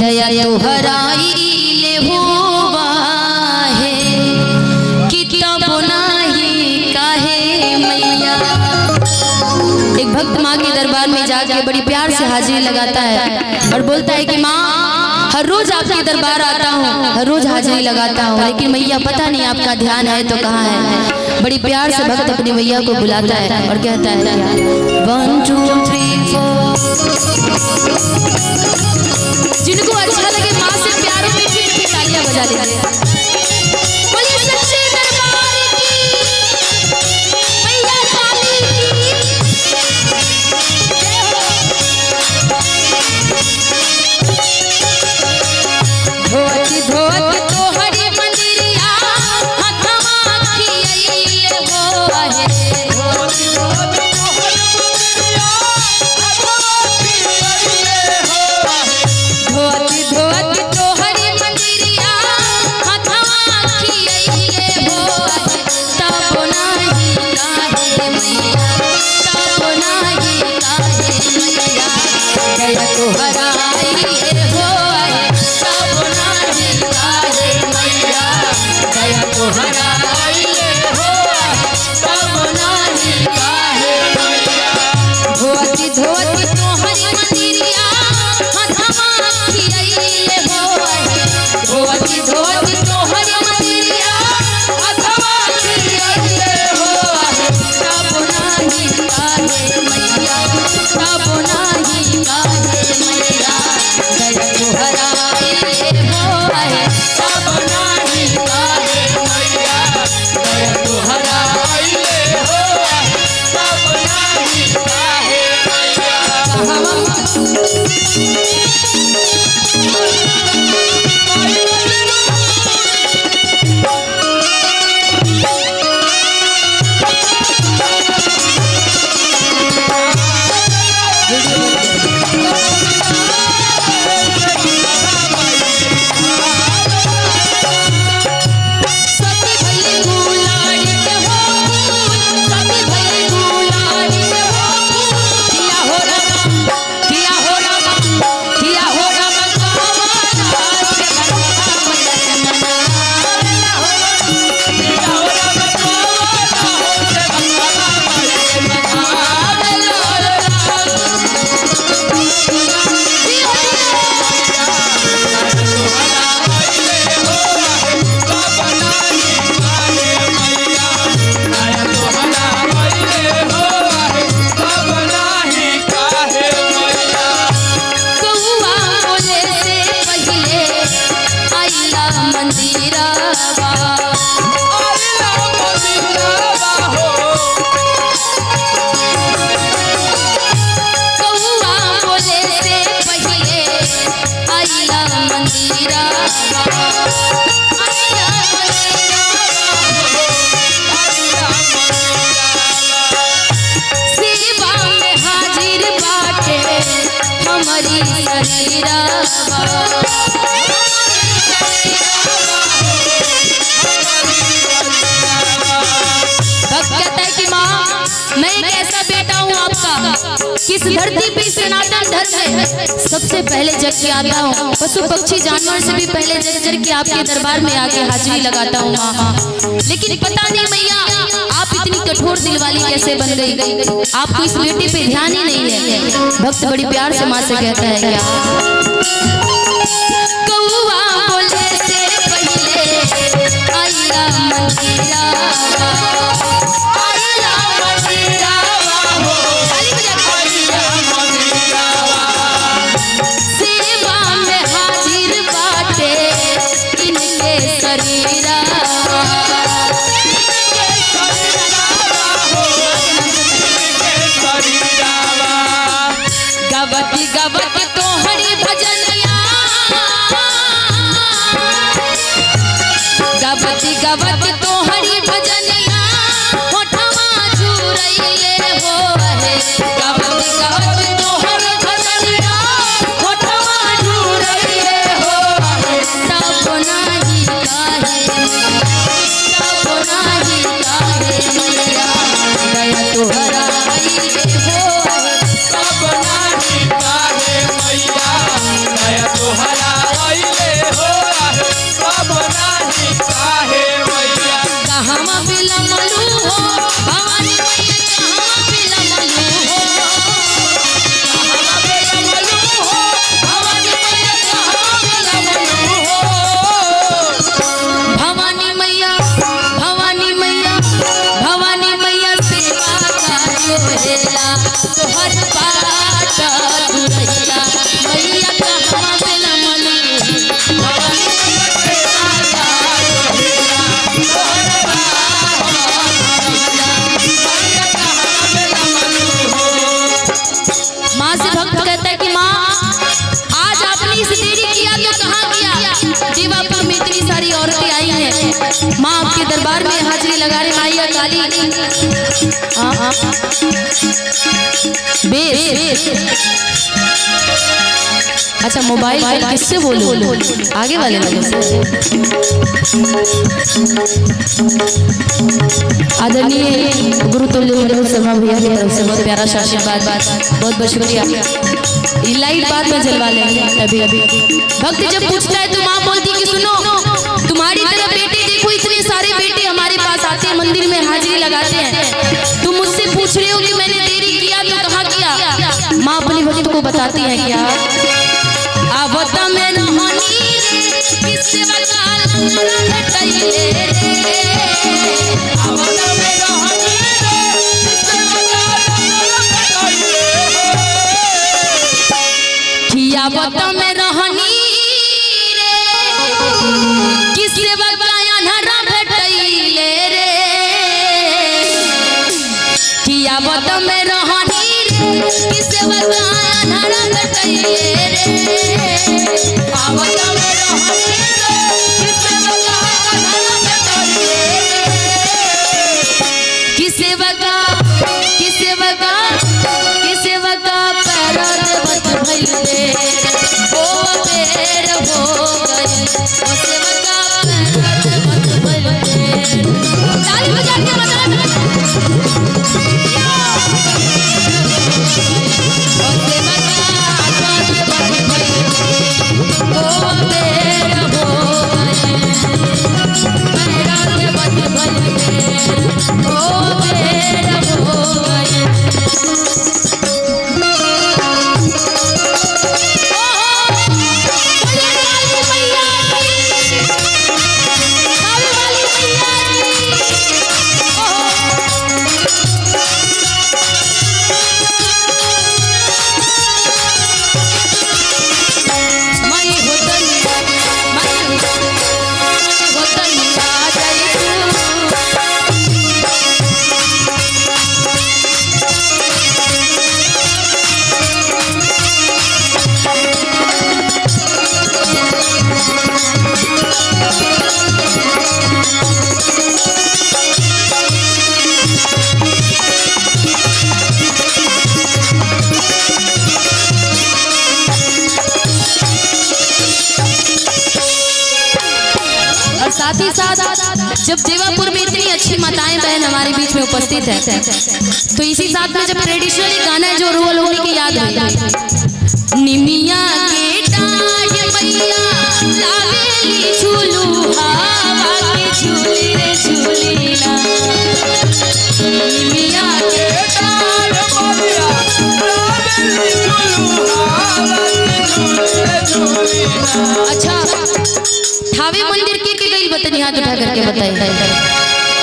दया तोहराई ले होवा है कितना बुनाही काहे मैया। एक भक्त माँ के दरबार में जाके बड़ी प्यार से हाजिरी लगाता है और बोलता है कि माँ हर रोज आपके दरबार आता हूँ, हर रोज हाजिरी लगाता हूँ, लेकिन मैया पता नहीं आपका ध्यान है तो कहाँ है। बड़ी प्यार से भक्त अपनी मैया को बुलाता है और कहता है 1 2 3 4। जिनको अच्छा लगे माँ से प्यार में मीठी मीठी तालियां बजा लीजिए। किस धरती पे सनातन धर्म है सबसे पहले जग के आता हूँ, पशु पक्षी जानवर से भी पहले जग जग के आपके दरबार में आके हाजिरी लगाता हूँ माँ। लेकिन पता नहीं मैया आप इतनी कठोर दिल वाली कैसे बन गई, आपको इस बेटी पे ध्यान ही नहीं है। भक्त बड़ी प्यार से माँ से कहता है क्या कौवा बोले से पहले आइला मंदिरा गवती गवती तोहरी भजनिया गवती गवती तोहरी भजनिया होठवा झूरइले हो है गवती गवती तोहरी भजनिया होठवा झूरइले हो है तब नाही काहे मैया दया तोहरा हो है तब नाही काहे तोहर बाट दुरैया मैया कहवा बिलमली माँ से भक्त कहता है कि माँ आज आपने इस देरी किया तो कहाँ किया। देवापुर में इतनी सारी औरतें आई हैं, माँ आपके दरबार में हाजिरी लगा रहे माइया काली। बेस अच्छा मोबाइल किससे बोलो आगे वाले लोगों से। आदरणीय गुरु तुल्य शर्मा भैया की तरफ से बहुत प्यारा सा आशीर्वाद, बहुत बहुत शुक्रिया। लाइट बाद में जलवा लेंगे अभी अभी। भक्त जब पूछता है तो माँ बोलती कि सुनो तुम्हारी तरह बेटे देखो इतने सारे बेटे हमारे पास आते हैं मंदिर में हाजिरी लगाते हैं, तुम मुझसे पूछ रहे हो कि मैंने देरी किया तो कहाँ किया। माँ अपने भक्त को बताती है क्या आवता में रहनी किससे बकाल भेटैले आवता में रहनी किससे बकाल भेटैले आवता में रहनी रे किससे बकाल अन्हरा भेटैले रे आवता में रहनी किससे बकाल अन्हरा भेटैले रे आवता में रहनी किससे बकाल अन्हरा भेटैले किससे बका पैरा देवत भइले ओ बेर हो गई किससे बका पैरा देवत भइले। ताली बजा के बता साथ ही साथ जब देवापुर में इतनी अच्छी माताएं बहन हमारे बीच में उपस्थित है तो इसी साथ में जब ट्रेडिशनल गाना है जो रोल होने की याद आई निमिया के डाढ़ मैया लावेली झूलू हवा के झूली रे झूलीना निमिया के डाढ़ मैया लावेली झूलू हवा के झूली रे झूलीना। अच्छा थावे मंदिर के गई बतनी हाथ उठा करके बताई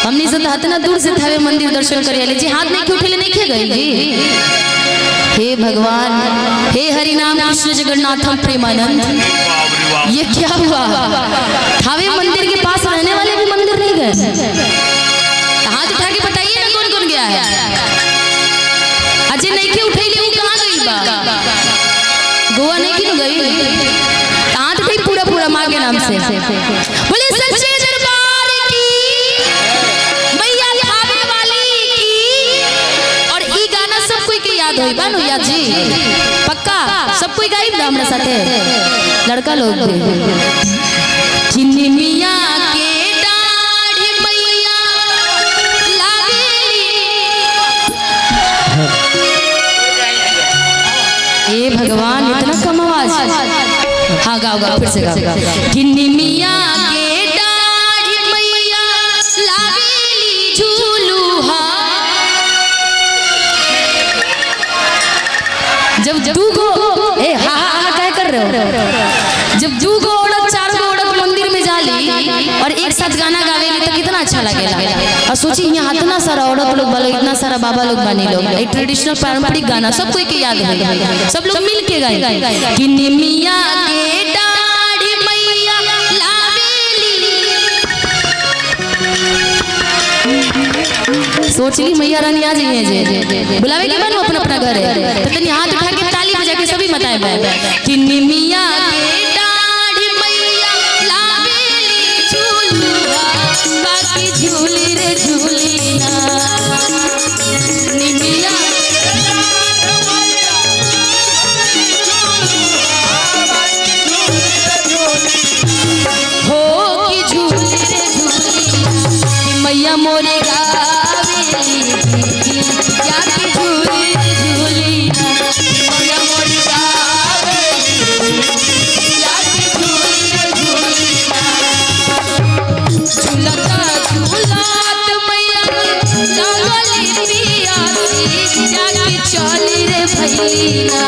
हमने से हतना दूर से थावे मंदिर दर्शन करे जी हाथ नहीं के उठे नहीं खे गई जी। हे भगवान हे हरि नाम कृष्ण जगन्नाथम प्रेमानंद ये क्या हुआ थावे मंदिर के पास रहने वाले भी मंदिर नहीं गए। हाथ उठा के बताइए ना कौन कौन गया है। अजय नहीं के उठे ले वो कहां गई बा गोवा नहीं की तो गई हाथ उठाई पूरा पूरा मां के नाम से बोले सच्चे दरबार की मैया थावे वाली की। और ई गाना सब कोई के याद होई बानो याद जी पक्का सब कोई गाई ना हमरा साथे लड़का लोग चिन्नी मिया के दाढ़ी मैया लागेली ए भगवान इतना कम आवाज। हाँ गाओ गाओ फिर से गाओ चिन्नी मिया के दाढ़ी मैया लागेली झूलू जब दूगो ए हा हा क्या कर रहे हो जब दूगो औरत चार गो औरत मंदिर में जाली और एक साथ गाना गावेली तो कितना अच्छा लगेगा। और सोचिए यहाँ इतना सारा औरत लोग वाले, इतना सारा बाबा लोग बने लोग, ट्रेडिशनल पारंपरिक गाना सब कोई के याद है, सब लोग मिल के गाए कि निमिया के डाढ़ी मैया लावेली। सोच ली मैया रानी आ जाइए जे बुलावे के बाद अपना अपना घर है, तो तनी हाथ उठा के ताली बजा के सभी बताए कि निमिया के डाढ़ी मैया लावेली झूलुआ, बाकी झूली रे झूली ना निमिया हो की झूली रे झूली मैया मोरे गावेली या की झूली रे झूली मैया मोरे गावेली या की झूली रे झूली झूलता झूलात मैया लागली पियासी जाके चली रे भैया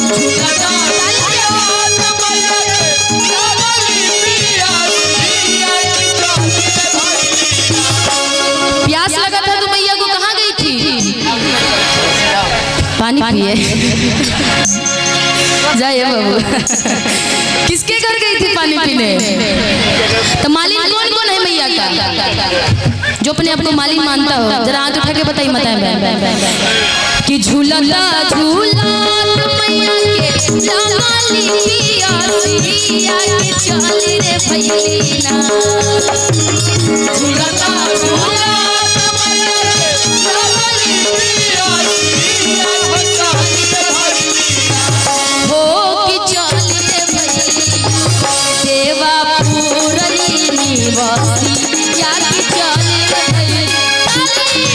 झूलता प्यास लगा था तो मैया को कहाँ गई थी? पानी पिए जाइए बाबू। किसके घर गई थी पानी पीने? तो मालिन कौन कौन है मैया का, जो अपने आप को मालिन मानता हो? जरा हाथ उठा के बताइए कि झूलता झूलात मैया के लाली पियासी आके चली रे भैया झूलता झूलात मैया के लाली पियासी हो कि चली रे भैया देवा पूरली निवासी या कि चली रे भैया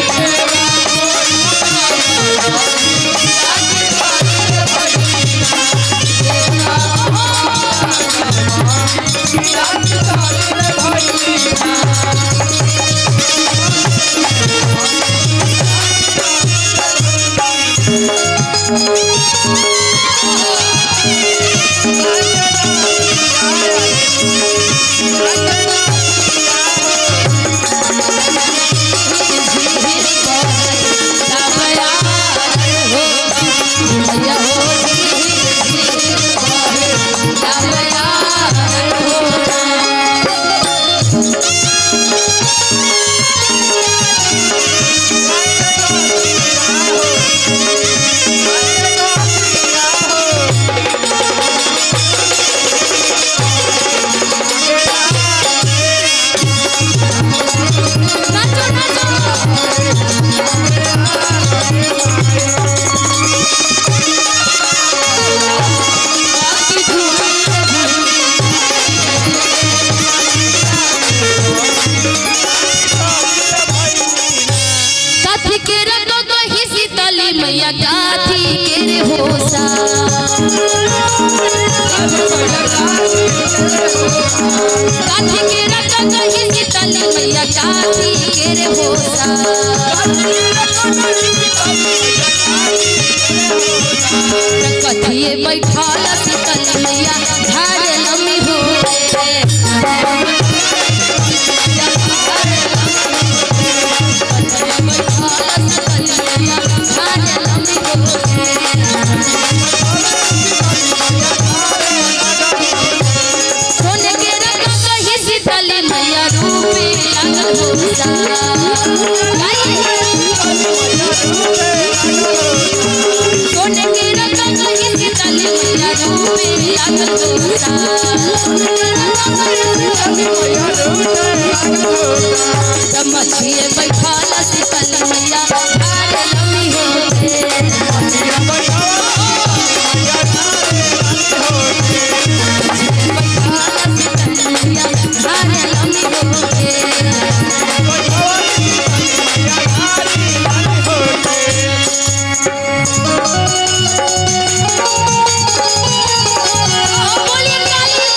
मैया काथी के रे होसा काथी के रटा कहीं शीतल मैया काथी के रे होसा कथिए बैठल शीतल मैया झाड़ लमी हो सोने के रंग कहीं शीतल मैया रूपे लागल होसा सोने के रंग कहीं शीतल मैया रूपे लागल होसा मछिए बैठल शीतल मैया झाड़ लमी हो बोलिए काली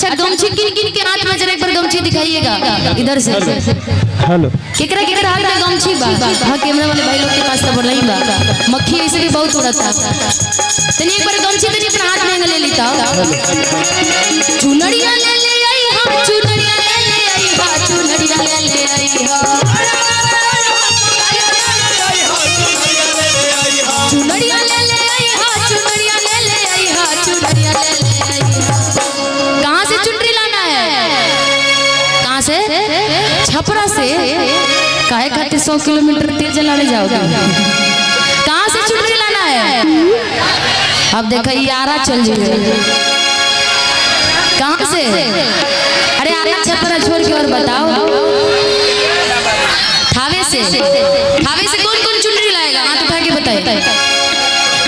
अच्छा गमछी गिन गिन के हाथ में जरा एक बार गमछी दिखाइएगा इधर से। हेलो केकरा केकरा हाथ में गमछी बा? हां कैमरा वाले भाई लोग के पास तो बोलई बा। मक्खी ऐसे भी बहुत उड़ता। तनी एक बार गमछी तनी अपना हाथ में ले लेता। चुनरिया ले ले आई हां चुनरिया ले ले आई हां चुनरिया ले ले आई हां चुनरिया ले ले आई हां चुनरिया ले ले आई हां चुनरिया ले ले आई हां। कहां से चुनरी लाना है? कहां से? छपरा से। काहे खातिर 100 किलोमीटर तेज चलाने जाओगे? कहां से चुनरी लाना है? अब देखा यारा चल जाइए। कहां से? अरे आरा छपरा छोड़ के और बताओ। थावे से। थावे से कौन कौन चुनरी लाएगा? हाथ उठा के बताए।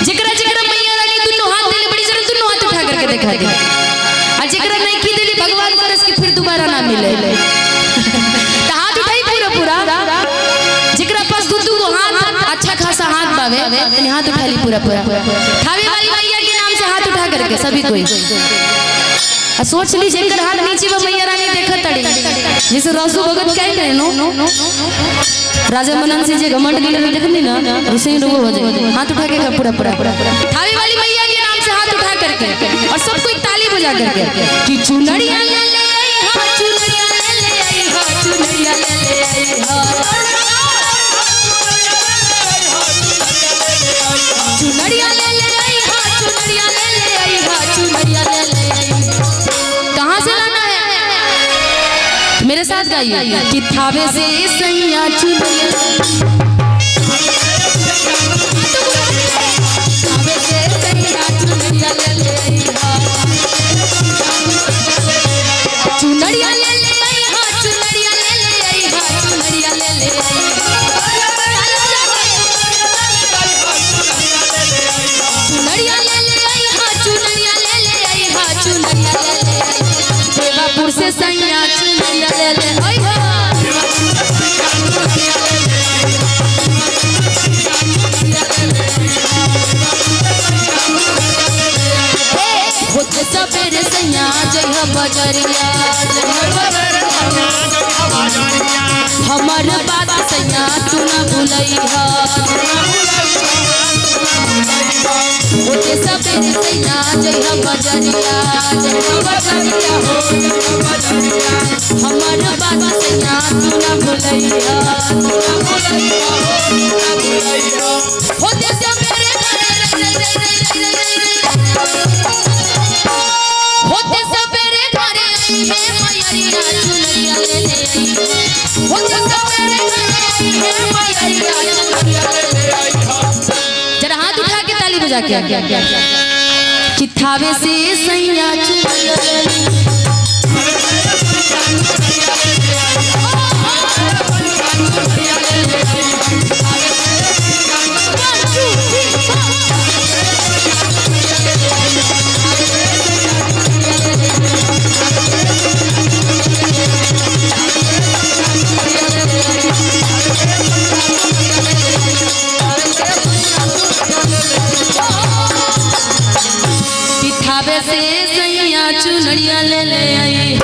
जिकरा जिकरा मैया रानी दुनो हाथ देले बड़ी जरा दुनो हाथ उठा करके दिखा दे। और जिकरा नहीं की देली भगवान करस कि फिर दोबारा ना मिले। तो हाथ उठाई पूरा पूरा। जिकरा पास दुदू को हाथ अच्छा खासा हाथ बावे तनी हाथ उठा ली पूरा पूरा। थावे वाली मैया के नाम से हाथ उठा करके सभी कोई। आ सोच ली जेकर हाथ नीचे में मैया रानी देखत तड़ी जैसे रसू भगत कह रहे नो राजा मनन से जे घमंड गिले देखनी ना उसे ही रोग हो जाए। हाथ उठा के पूरा पूरा थावे वाली मैया के नाम से हाथ उठा करके और सब कोई ताली बजा करके कि चुनरिया ले ले आई हां चुनरिया ले ले आई हां चुनरिया ले ले आई हां चुनरिया ले ले आई हां चुनरिया ले ले आई हां चुनरिया ले ले आई। कहां से लाना है? मेरे साथ गाइए कि थावे से सैया चुनरिया थावे से सैया चुनरिया ले ले आई हां चुनरिया ले ले आई हां चुनरिया ले ले आई हां चुनरिया ले ले आई चुनरिया ले ले आई हां चुनरिया ले ले आई हां चुनरिया ले ले आई। देवापुर से सैया चुनरिया ले ले आई हां होते सबेरे सैया जय बजरिया हमर बात सैया तू न भूलैहा। होते सबेरे सैया जय बजरिया हमर बात सैया तू न भूलैहा। होते सबेरे होते सबेरे घरे आई है मैया चुनरिया ले ले आई। होते सबेरे घरे आई है मैया चुनरिया ले ले आई। जरा हाथ उठा के ताली बजा के कि थावे से सैया चुनरिया ले ले थावे से सैया चुनरिया ले ले आई।